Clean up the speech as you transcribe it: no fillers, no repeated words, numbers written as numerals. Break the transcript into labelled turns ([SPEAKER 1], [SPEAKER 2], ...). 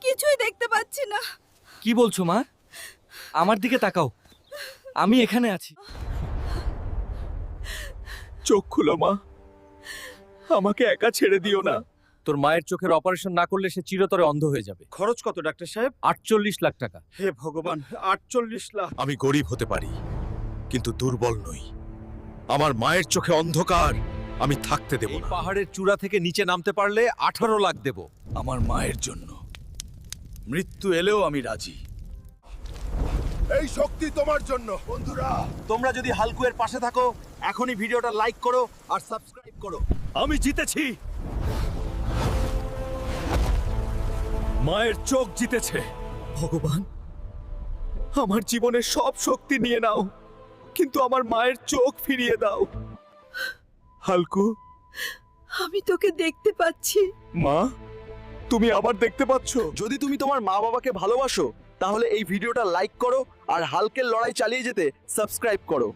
[SPEAKER 1] কিছুই দেখতে পাচ্ছি না।
[SPEAKER 2] কি বলছো মা? আমার দিকে তাকাও, আমি এখানে আছি।
[SPEAKER 3] চোখ খুলো মা, আমাকে একা ছেড়ে দিও না।
[SPEAKER 2] তোর মায়ের চোখের অপারেশন না করলে সে চিরতরে অন্ধ হয়ে যাবে।
[SPEAKER 3] খরচ কত ডাক্তার সাহেব?
[SPEAKER 2] 48 লাখ টাকা।
[SPEAKER 3] হে ভগবান, 48 লাখ!
[SPEAKER 4] আমি গরিব হতে পারি, কিন্তু দুর্বল নই। আমার মায়ের চোখে অন্ধকার আমি থাকতে দেব
[SPEAKER 2] এই
[SPEAKER 4] না।
[SPEAKER 2] পাহাড়ের চূড়া থেকে নিচে নামতে পারলে 18 লাখ দেব।
[SPEAKER 4] আমার মায়ের জন্য মৃত্যু এলেও আমি রাজি। এই শক্তি তোমার জন্য বন্ধুরা।
[SPEAKER 2] তোমরা যদি হালকু এর পাশে থাকো, এখনই ভিডিওটা লাইক করো আর সাবস্ক্রাইব করো।
[SPEAKER 3] আমি জিতেছি, মায়ের চোখ জিতেছে। ভগবান, আমার জীবনের সব শক্তি নিয়ে নাও, কিন্তু আমার মায়ের চোখ ফিরিয়ে দাও। হালকু,
[SPEAKER 1] আমি তোকে দেখতে পাচ্ছি।
[SPEAKER 3] মা, তুমি আবার দেখতে পাচ্ছ?
[SPEAKER 5] যদি তুমি তোমার মা বাবাকে ভালোবাসো তাহলে এই ভিডিওটা লাইক করো আর হালকের লড়াই চালিয়ে যেতে সাবস্ক্রাইব করো।